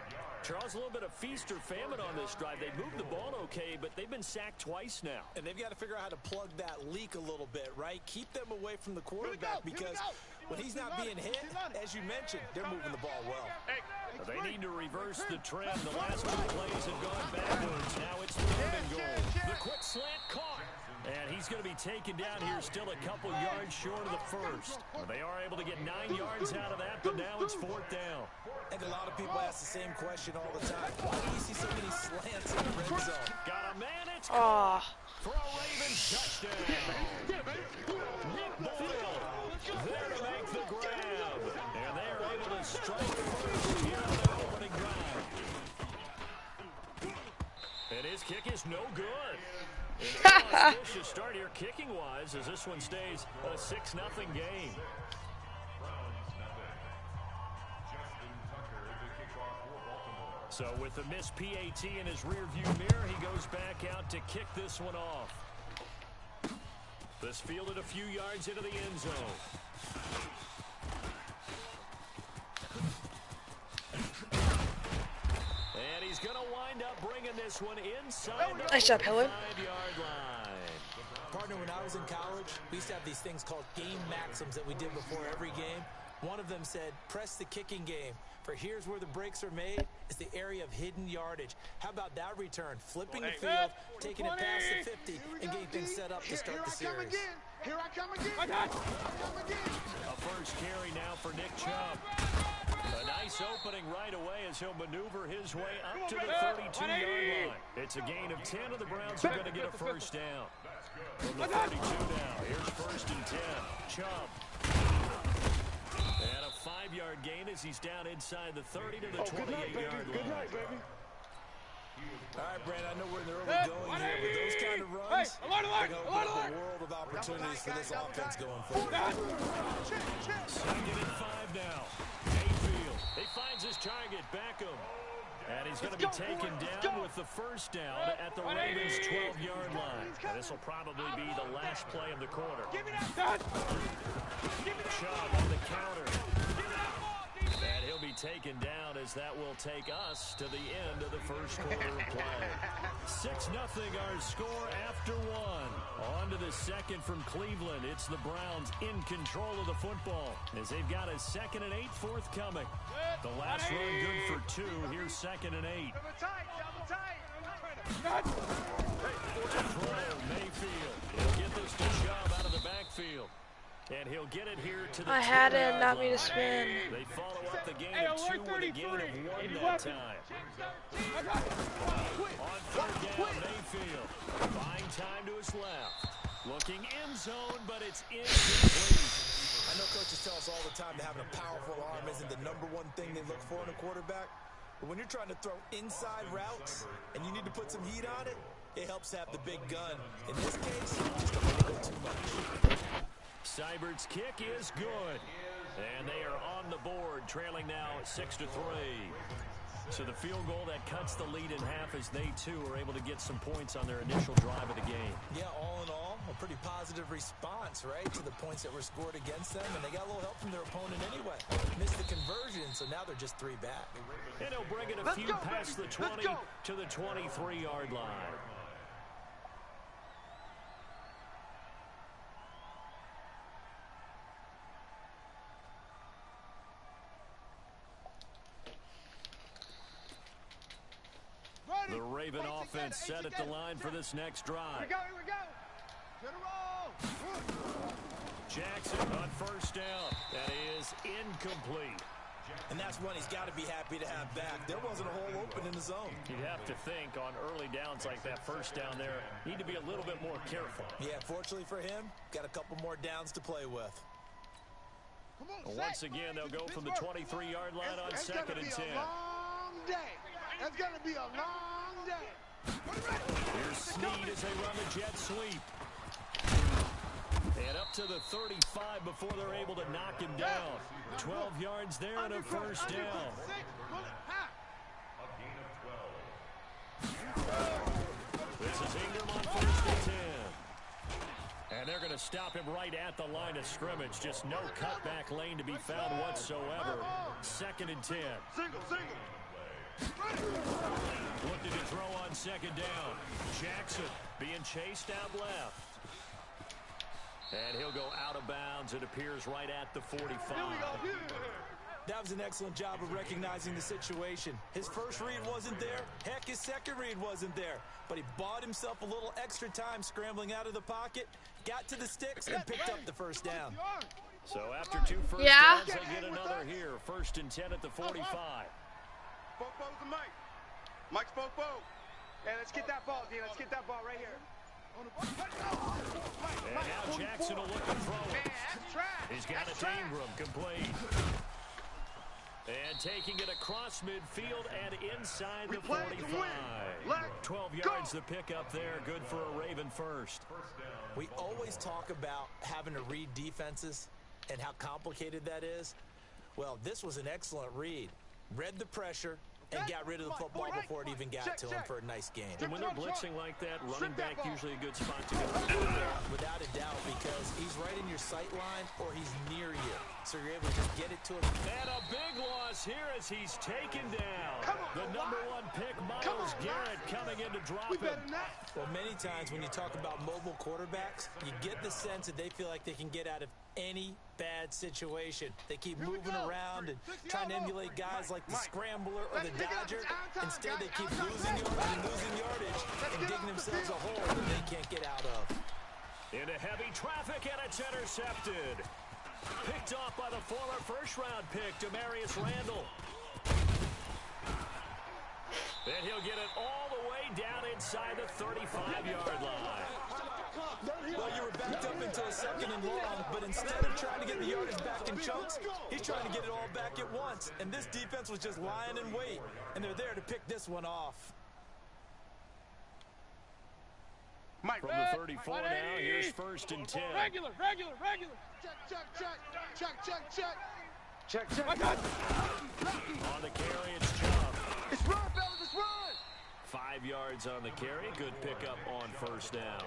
Speaker 2: Charles, a little bit of feast or famine on this drive. They moved the ball okay, but they've been sacked twice now.
Speaker 4: And they've got to figure out how to plug that leak a little bit, right? Keep them away from the quarterback because when he's not being hit, as you mentioned, they're moving the ball well.
Speaker 2: They need to reverse the trend. The last 2 plays have gone backwards. Now it's 3rd and goal. The quick slant caught. And he's going to be taken down here, still a couple yards short of the first. They are able to get 9 yards out of that, but now it's 4th down.
Speaker 4: I think a lot of people ask the same question all the time. Why do you see so many slants in the red zone?
Speaker 2: Got a man, it's
Speaker 1: Oh.
Speaker 2: for a Ravens touchdown. Nick Boyle there to make the grab. And they're able to strike first here on their opening drive. And his kick is no good. And auspicious start here kicking-wise as this one stays a 6-0 game. So with the missed PAT in his rearview mirror, he goes back out to kick this one off. This fielded a few yards into the end zone. And he's going to wind up bringing this one inside the
Speaker 1: Nice job, Helen.
Speaker 2: 5-yard line.
Speaker 4: Partner, when I was in college, we used to have these things called game maxims that we did before every game. One of them said, press the kicking game. For here's where the breaks are made. It's the area of hidden yardage. How about that return? Flipping the field, taking it past the 50, and getting things set up to start the series.
Speaker 3: Here I come again.
Speaker 2: A first carry now for Nick Chubb. A nice opening right away as he'll maneuver his way up to the 32-yard line. It's a gain of 10, and the Browns are going to get a first down. From the 32 now, here's 1st and 10. Chubb. And a 5-yard gain as he's down inside the 30 to the 28-yard line.
Speaker 4: All right, Brandon, I know we're in the early going here, but those kind of runs, they open up a world of opportunities for this offense going forward.
Speaker 2: 2nd and 5 now. Mayfield. He finds his target, Beckham. And he's going to be taken down with the first down at the Ravens' 12-yard line. And this will probably be the last play of the quarter. Chubb on the counter. And he'll be taken down as that will take us to the end of the first quarter of play. 6-0 our score after 1. On to the second from Cleveland. It's the Browns in control of the football as they've got a 2nd and 8 forthcoming. The last run good for 2. Here's 2nd and 8. Mayfield. He'll get this to Chubb out of the backfield. And he'll get it here to the
Speaker 1: I had it, not me to spin.
Speaker 2: They follow up the gain of 2 with a gain of 1 that time. On 3rd down, Mayfield. Buying time to his left. Looking end zone, but it's incomplete.
Speaker 4: I know coaches tell us all the time that having a powerful arm isn't the #1 thing they look for in a quarterback. But when you're trying to throw inside routes and you need to put some heat on it, it helps have the big gun. In this case, just a little bit too much.
Speaker 2: Seibert's kick is good. And they are on the board, trailing now 6-3. So the field goal that cuts the lead in half as they, too, are able to get some points on their initial drive of the game.
Speaker 4: Yeah, all in all, a pretty positive response, right, to the points that were scored against them, and they got a little help from their opponent anyway. Missed the conversion, so now they're just 3 back.
Speaker 2: And he'll bring it a few past the 20 to the 23-yard line. The Raven offense set at the line for this next drive.
Speaker 3: Here we go. Get a roll.
Speaker 2: Jackson on first down. That is incomplete.
Speaker 4: And that's one he's got to be happy to have back. There wasn't a hole open in the zone.
Speaker 2: You'd have to think on early downs like that first down there, need to be a little bit more careful.
Speaker 4: Yeah, fortunately for him, got a couple more downs to play with.
Speaker 2: Once again, they'll go from the 23-yard line on 2nd and 10.
Speaker 3: It's gonna be a long day. It's gonna be a long day.
Speaker 2: Here's Snead as they run the jet sweep. And up to the 35 before they're able to knock him down. 12 yards there and a first down.
Speaker 5: A gain of 12.
Speaker 2: This is Ingram on 1st and 10. And they're going to stop him right at the line of scrimmage. Just no cutback lane to be found whatsoever. 2nd and 10.
Speaker 3: Single.
Speaker 2: Looking to throw on 2nd down. Jackson being chased out left. And he'll go out of bounds. It appears right at the 45.
Speaker 4: That was an excellent job of recognizing the situation. His first read wasn't there. Heck, his second read wasn't there. But he bought himself a little extra time scrambling out of the pocket, got to the sticks, and picked up the first down.
Speaker 2: So after 2 first downs, they get another here. 1st and 10 at the 45.
Speaker 3: Fofo's the Mike. Mike's Fofo. Hey, let's get that ball, D. Let's get that ball right here.
Speaker 2: And now Jackson will look and throw it. He's got it to Ingram, complete. And taking it across midfield and inside the 45. 12 yards to pick up there. Good for a Raven first.
Speaker 4: We always talk about having to read defenses and how complicated that is. Well, this was an excellent read. Read the pressure and got rid of the football before it even got to him for a nice game.
Speaker 2: And when they're blitzing like that, running back usually a good spot to go.
Speaker 4: Without a doubt, because he's right in your sight line or he's near you. So you're able to just get it to him.
Speaker 2: And a big loss here as he's taken down. The number 1 pick, Myles Garrett, coming in to drop him.
Speaker 4: Well, many times when you talk about mobile quarterbacks, you get the sense that they feel like they can get out of any bad situation. They keep moving around and trying to emulate guys like the Scrambler or the Dodger. Instead, they keep losing yardage and digging themselves a hole that they can't get out of.
Speaker 2: Into heavy traffic, and it's intercepted. Picked off by the former first-round pick, Demarius Randall. And he'll get it all the way down inside the 35-yard line.
Speaker 4: Well, you were backed up into a 2nd and long, but instead of trying to get the yardage back in chunks, he's trying to get it all back at once. And this defense was just lying in wait, and they're there to pick this one off.
Speaker 3: Mike,
Speaker 2: from the 34 now, here's 1st and 10.
Speaker 3: Regular. Check.
Speaker 2: On the carry, it's Chubb.
Speaker 3: It's run, fellas, it's run.
Speaker 2: 5 yards on the carry. Good pickup on 1st down.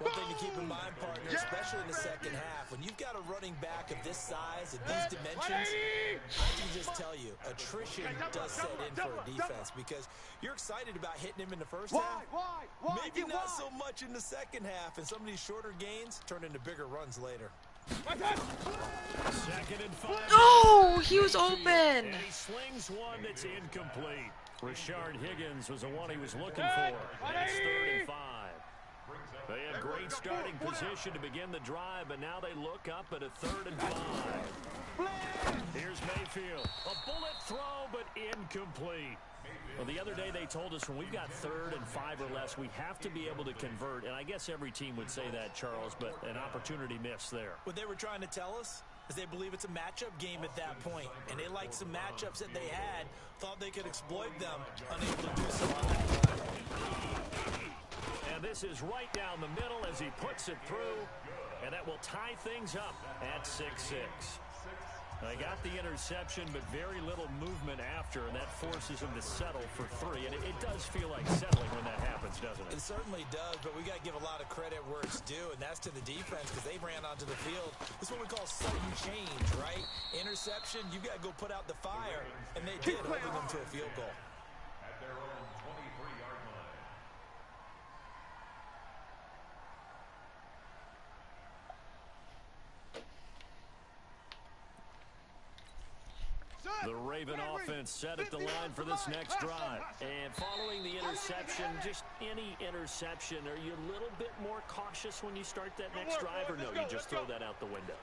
Speaker 4: One thing to keep in mind, partner, especially in the second half, when you've got a running back of this size, at these dimensions, I can just tell you, attrition does set in for a defense because you're excited about hitting him in the first half.
Speaker 3: Why?
Speaker 4: Maybe not so much in the second half, and some of these shorter gains turn into bigger runs later.
Speaker 2: 2nd and 5.
Speaker 1: Oh, he was open.
Speaker 2: And he slings one that's incomplete. Rashard Higgins was the one he was looking for. It's 3rd and 5. They have great starting position to begin the drive, but now they look up at a 3rd and 5. Here's Mayfield. A bullet throw, but incomplete. Well, the other day they told us when we've got 3rd and 5 or less, we have to be able to convert. And I guess every team would say that, Charles, but an opportunity missed there.
Speaker 4: What they were trying to tell us is they believe it's a matchup game at that point. And they liked some matchups that they had, thought they could exploit them, unable to do so on that play.
Speaker 2: And this is right down the middle as he puts it through. And that will tie things up at 6-6. They got the interception, but very little movement after, and that forces them to settle for 3. And it does feel like settling when that happens, doesn't it?
Speaker 4: It certainly does, but we got to give a lot of credit where it's due, and that's to the defense because they ran onto the field. This is what we call sudden change, right? Interception, you got to go put out the fire, and they did, holding them to a field goal.
Speaker 5: At their own 23-yard line.
Speaker 2: The Raven offense set at the line for this next drive. And following the interception, just any interception, are you a little bit more cautious when you start that next drive, or no, you just throw that out the window?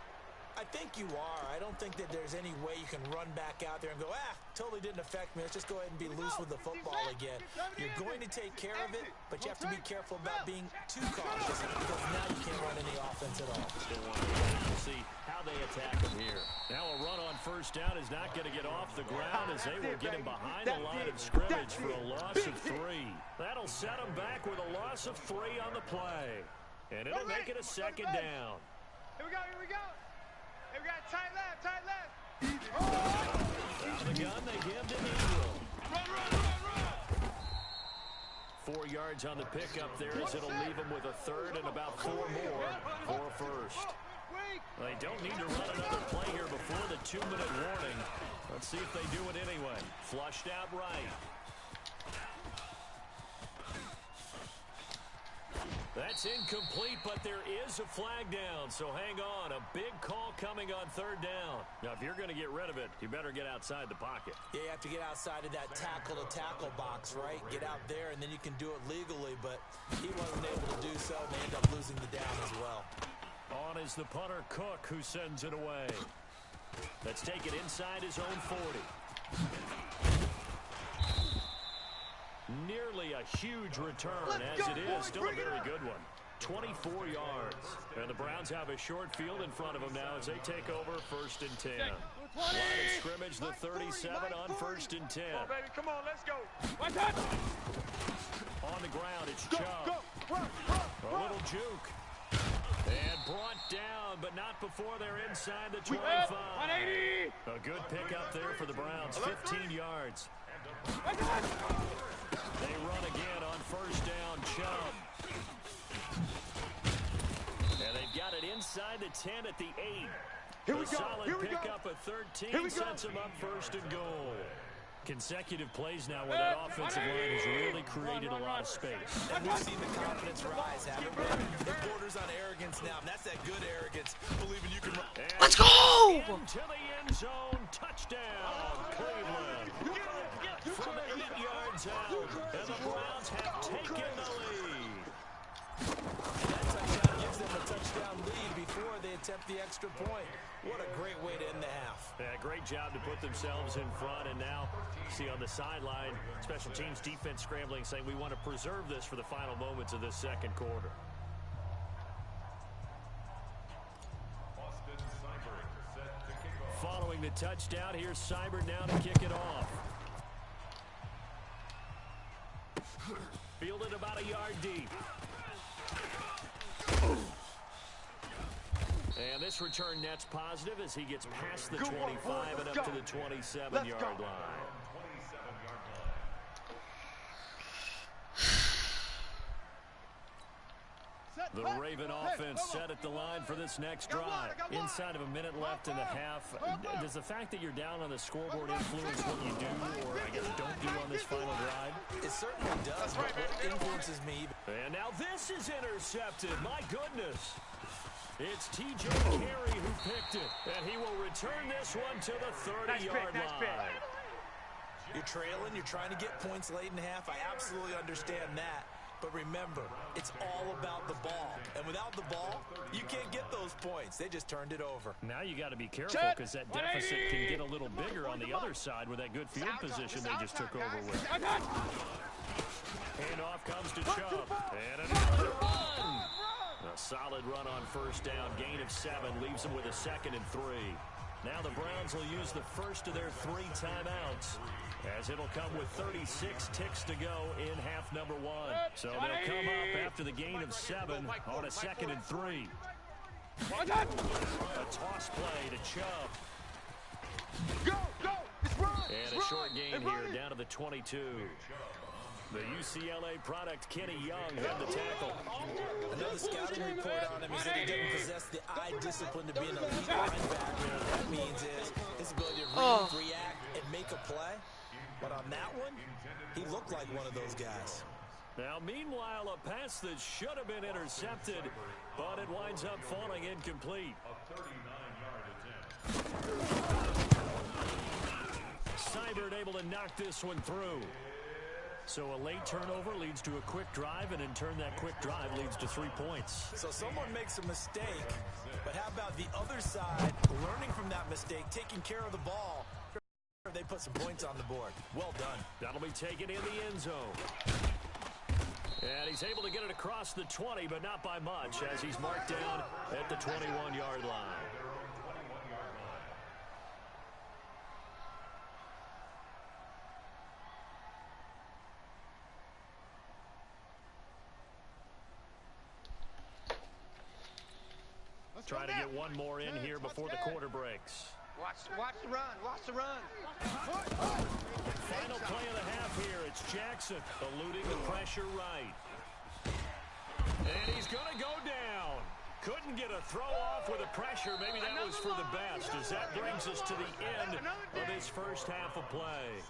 Speaker 4: I think you are. I don't think that there's any way you can run back out there and go, totally didn't affect me. Let's just go ahead and be loose with the football again. You're going to take care of it, but you have to be careful about being too cautious because now you can't run any offense at all.
Speaker 2: We'll see how they attack him here. Now a run on first down is not going to get off the ground as they will get him behind the line of scrimmage for a loss of 3. That'll set him back with a loss of 3 on the play. And it'll make it a second down.
Speaker 3: Here we go, here we go. Hey, we got tight left, tight left.
Speaker 2: Out of the gun, they give to Eagle. Run. 4 yards on the pickup there as it'll leave them with a third and about 4 more for a first. They don't need to run another play here before the 2-minute warning. Let's see if they do it anyway. Flushed out right. That's incomplete, but there is a flag down, so hang on. A big call coming on third down. Now, if you're going to get rid of it, you better get outside the pocket.
Speaker 4: Yeah, you have to get outside of that tackle-to-tackle box, right? Get out there, and then you can do it legally, but he wasn't able to do so, and they end up losing the down as well.
Speaker 2: On is the punter, Cook, who sends it away. Let's take it inside his own 40. Nearly a huge return, as it is. Still a very good one. 24 yards. And the Browns have a short field in front of them now as they take over 1st and 10. Line of scrimmage, the 37 on 1st and 10.
Speaker 3: Come on, baby, come on, let's go.
Speaker 2: On the ground, it's Chubb. A little juke. And brought down, but not before they're inside the 25.
Speaker 3: 180.
Speaker 2: A good pickup there for the Browns, 15 yards. They run again on first down, Chubb. And they've got it inside the 10 at the 8.
Speaker 3: Here we go.
Speaker 2: Solid pickup at 13 sets them up 1st and goal. Consecutive plays now where that offensive line has really created a lot of space.
Speaker 4: And we've seen the confidence rise, haven't we? It borders on arrogance now, and that's that good arrogance, believing you can run.
Speaker 1: Let's go!
Speaker 2: Into the end zone, touchdown, Cleveland. From 8 yards out, and the Browns have taken the lead.
Speaker 4: That touchdown gives them a touchdown lead before they attempt the extra point. What a great way to end the half.
Speaker 2: Yeah, great job to put themselves in front, and now see on the sideline, special teams defense scrambling, saying we want to preserve this for the final moments of this second quarter. Following the touchdown, here's Seibert now to kick it off. Fielded about a yard deep. And this return net's positive as he gets past the 25 and up to the 27-yard line. The Raven offense set at the line for this next drive. Inside of a minute left in the half. Does the fact that you're down on the scoreboard influence what you do, or I guess don't do on this final drive?
Speaker 4: It certainly does, but what influences me.
Speaker 2: And now this is intercepted. My goodness. It's T.J. Carey who picked it, and he will return this one to the 30-yard line.
Speaker 4: You're trailing, you're trying to get points late in the half. I absolutely understand that. But remember, it's all about the ball. And without the ball, you can't get those points. They just turned it over.
Speaker 2: Now you got to be careful because that deficit can get a little bigger on the other side with that good field position they just took over with. Handoff comes to Chubb. And another run. A solid run on first down. Gain of 7 leaves them with a 2nd and 3. Now the Browns will use the first of their 3 timeouts, as it'll come with 36 ticks to go in half number 1. So they'll come up after the gain of 7 on a 2nd and 3. A toss play to Chubb.
Speaker 3: Go, go. It's run.
Speaker 2: And a short gain here down to the 22. The UCLA product, Kenny Young, had the tackle.
Speaker 4: Another scouting report on him is that he didn't possess the eye discipline to be an elite linebacker. What that means is his ability to read, react, and make a play. But on that one, he looked like one of those guys.
Speaker 2: Now, meanwhile, a pass that should have been intercepted, but it winds up falling incomplete.
Speaker 5: A 39-yard attempt.
Speaker 2: Seibert able to knock this one through. So a late turnover leads to a quick drive, and in turn that quick drive leads to 3 points.
Speaker 4: So someone makes a mistake, but how about the other side learning from that mistake, taking care of the ball? They put some points on the board. Well done.
Speaker 2: That'll be taken in the end zone. And he's able to get it across the 20, but not by much, as he's marked down at the 21-yard line. Try to get one more in here before the quarter breaks.
Speaker 3: Watch the run. Watch the run.
Speaker 2: Final play of the half here. It's Jackson eluding the pressure right. And he's going to go down. Couldn't get a throw off with the pressure. Maybe that was for the best, as that brings us to the end of this first half of play.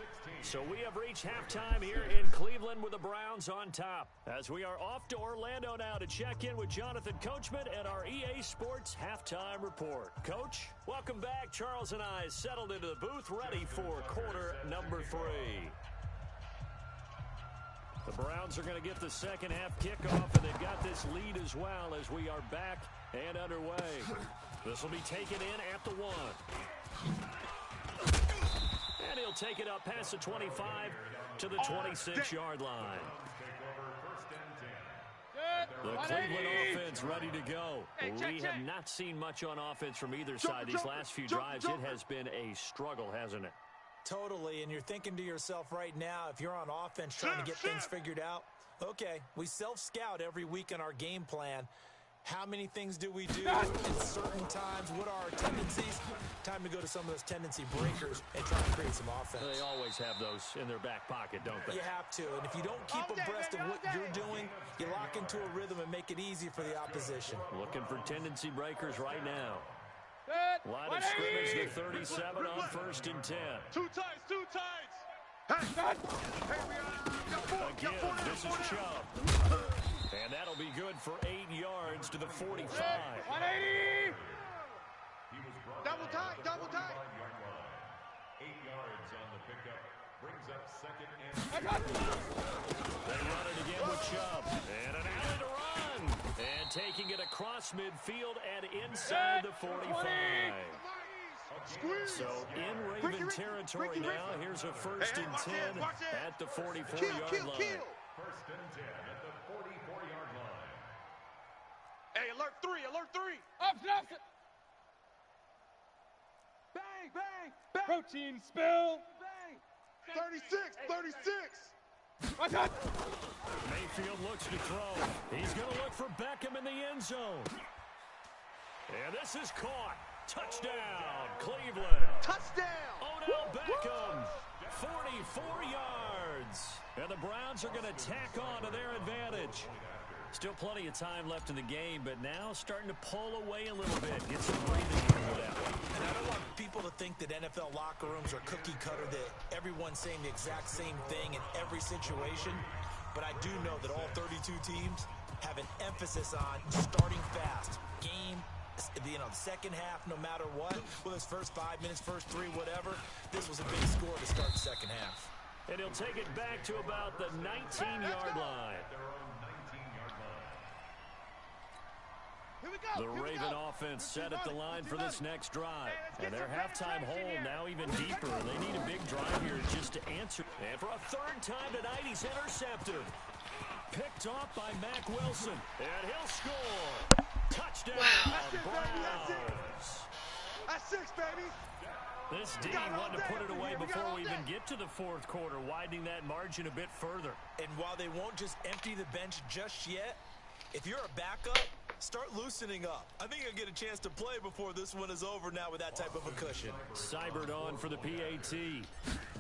Speaker 2: So we have reached halftime here in Cleveland with the Browns on top, as we are off to Orlando now to check in with Jonathan Coachman and our EA Sports Halftime Report. Coach, welcome back. Charles and I settled into the booth, ready for quarter number 3. The Browns are going to get the second half kickoff, and they've got this lead as well as we are back and underway. This will be taken in at the 1. And he'll take it up past the 25 to the 26-yard line. The Cleveland offense ready to go. We have not seen much on offense from either side. These last few drives, it has been a struggle, hasn't it?
Speaker 4: Totally, and you're thinking to yourself right now, if you're on offense trying to get things figured out, okay, we self-scout every week in our game plan. How many things do we do at certain times? What are our tendencies? Time to go to some of those tendency breakers and try to create some offense.
Speaker 2: They always have those in their back pocket, don't they?
Speaker 4: You have to, and if you don't keep abreast of what you're doing, you lock into a rhythm and make it easy for the opposition.
Speaker 2: Looking for tendency breakers right now. Line of scrimmage, the 37 on 1st and 10.
Speaker 3: Two tights.
Speaker 2: Again, this is Chubb. And that'll be good for 8 yards to the 45.
Speaker 3: 180. Double tight.
Speaker 5: 8 yards on the pickup. Brings up second and...
Speaker 2: They run it again with Chubb. And an alley to run. And taking it across midfield and inside the 45. So in Raven territory now. Here's a 1st and 10 at the 44-yard line.
Speaker 5: 1st and 10 at the 44-yard line.
Speaker 3: Hey, alert 3.
Speaker 6: Up.
Speaker 3: Bang.
Speaker 6: Protein spill.
Speaker 3: Bang. 36.
Speaker 2: Mayfield looks to throw. He's going to look for Beckham in the end zone. And this is caught. Touchdown, Cleveland.
Speaker 3: Touchdown.
Speaker 2: Odell Beckham, 44 yards. And the Browns are going to tack on to their advantage. Still plenty of time left in the game, but now starting to pull away a little bit. Get some breathing room with that one.
Speaker 4: And I don't want people to think that NFL locker rooms are cookie cutter, that everyone's saying the exact same thing in every situation. But I do know that all 32 teams have an emphasis on starting fast. Game, the second half, no matter what. Well, it's first 5 minutes, first 3, whatever. This was a big score to start the second half.
Speaker 2: And he'll take it back to about the 19-yard line. The Raven offense set at the line for this next drive. And their halftime hole now even deeper. They need a big drive here just to answer. And for a 3rd time tonight, he's intercepted. Picked off by Mack Wilson. And he'll score. Touchdown, Browns.
Speaker 3: That's 6, baby.
Speaker 2: This D wanted to put it away before we even get to the 4th quarter, widening that margin a bit further.
Speaker 4: And while they won't just empty the bench just yet, if you're a backup, Start loosening up. I think I'll get a chance to play before this one is over now with that type of a cushion.
Speaker 2: Cybered on for the PAT. And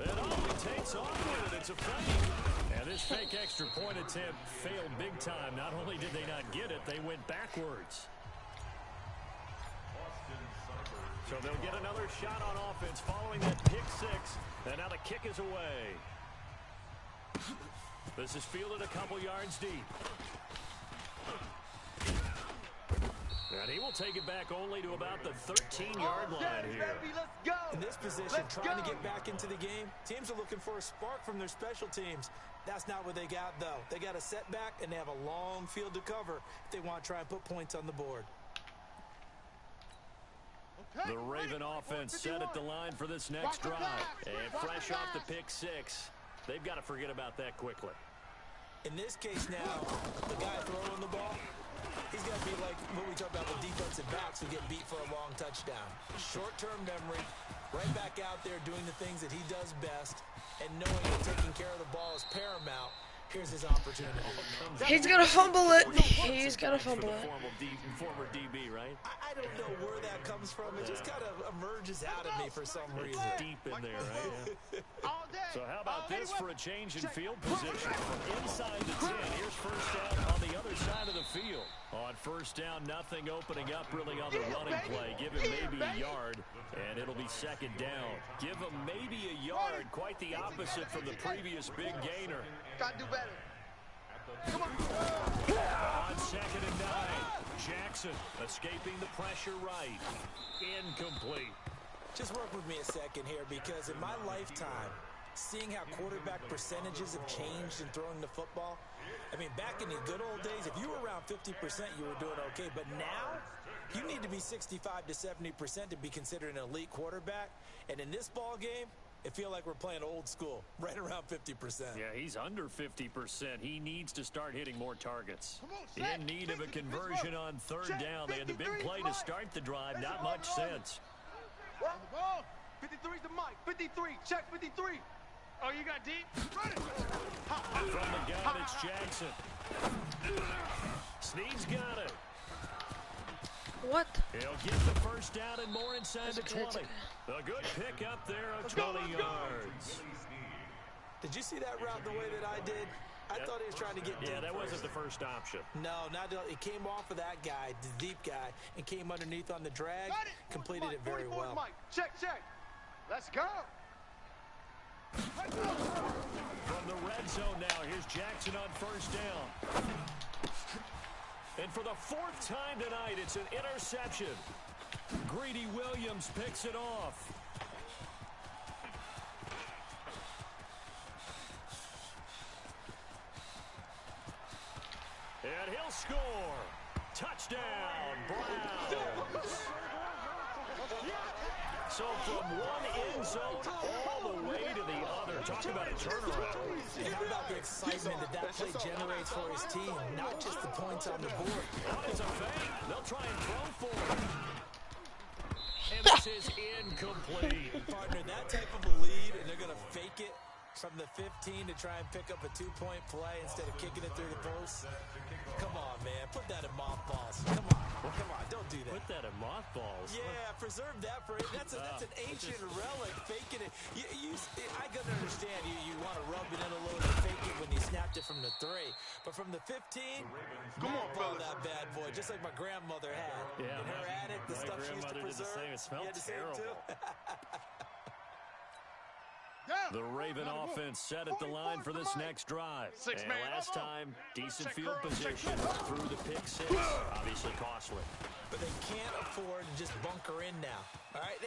Speaker 2: he takes off with it. It's a fake. And this fake extra point attempt failed big time. Not only did they not get it, they went backwards. So they'll get another shot on offense following that pick six. And now the kick is away. This is fielded a couple yards deep. And he will take it back only to about the 13-yard line here.
Speaker 4: In this position, trying to get back into the game, teams are looking for a spark from their special teams. That's not what they got, though. They got a setback, and they have a long field to cover if they want to try and put points on the board.
Speaker 2: The Raven offense set at the line for this next drive. And fresh off the pick six, they've got to forget about that quickly.
Speaker 4: In this case now, the guy throwing the ball, he's got to be like what we talk about with defensive backs who get beat for a long touchdown. Short-term memory, right back out there doing the things that he does best, and knowing that taking care of the ball is paramount. Here's his opportunity.
Speaker 1: He's gonna fumble it. He's gonna fumble it.
Speaker 2: Former DB, right?
Speaker 4: I don't know where that comes from. It just kind of emerges out of me for some reason.
Speaker 2: Deep in there, right? Yeah. So how about this for a change in field position? From inside the 10, here's first down on the other side of the field. On first down, nothing opening up really on the running play. Give him maybe a yard, and it'll be second down. Give him maybe a yard, quite the opposite from the previous big gainer.
Speaker 3: Gotta do better. Come on.
Speaker 2: On second and 9, Jackson escaping the pressure right. Incomplete.
Speaker 4: Just work with me a second here, because in my lifetime, seeing how quarterback percentages have changed in throwing the football, I mean, back in the good old days, if you were around 50%, you were doing okay. But now, you need to be 65 to 70% to be considered an elite quarterback. And in this ball game, it feels like we're playing old school, right around 50%.
Speaker 2: Yeah, he's under 50%. He needs to start hitting more targets. In need of a conversion on third down. They had the big play to start the drive. Not much sense.
Speaker 3: 53's the mic. 53. Check 53.
Speaker 6: Oh, you got deep?
Speaker 3: Run it.
Speaker 2: From the gun, it's Jackson. Snead's got it.
Speaker 1: What?
Speaker 2: He'll get the first down and more inside the 20. A good pick up there of 20 yards.
Speaker 4: Did you see that route the way that I did? I thought he was trying to get deep.
Speaker 2: Yeah, that wasn't the first option.
Speaker 4: No, not at all. It came off of that guy, the deep guy, and came underneath on the drag. Completed it very well.
Speaker 3: Check. Let's go.
Speaker 2: From the red zone now, here's Jackson on first down. And for the fourth time tonight, it's an interception. Greedy Williams picks it off. And he'll score. Touchdown, Browns. So from one end zone all the way to the other. Talk about a turnaround.
Speaker 4: And how about the excitement that play generates for his team, not just the points on the board.
Speaker 2: That is a fake. They'll try and throw for it. And this is incomplete.
Speaker 4: Partner, that type of a lead, and they're going to fake it from the 15 to try and pick up a two-point play instead of kicking it through the post. Come on, man. Put that in mothballs. Come on. Don't do that.
Speaker 2: Put that in mothballs.
Speaker 4: Yeah, preserve that for it. That's an ancient relic. Faking it. I can understand you want to rub it in a little bit, fake it when you snapped it from the 3. But from the 15, come on, ball that bad boy, just like my grandmother had.
Speaker 2: Yeah,
Speaker 4: in her attic, the stuff she used to preserve.
Speaker 2: It smelled terrible. The Raven offense set at the line for this next drive. And last time, decent field position through the pick six. Obviously costly.
Speaker 4: But they can't afford to just bunker in now. All right,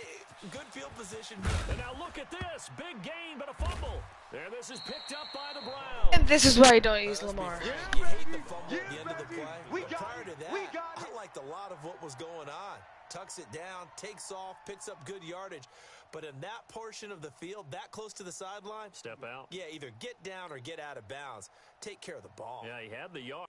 Speaker 4: good field position.
Speaker 2: And now look at this. Big gain, but a fumble. And this is picked up by the Browns.
Speaker 1: And this is why you don't use Lamar.
Speaker 4: You hate the fumble at the end of the play. But prior to that, I liked a lot of what was going on. Tucks it down, takes off, picks up good yardage. But in that portion of the field, that close to the sideline,
Speaker 2: step out.
Speaker 4: Yeah, either get down or get out of bounds. Take care of the ball.
Speaker 2: Yeah, he had the yard.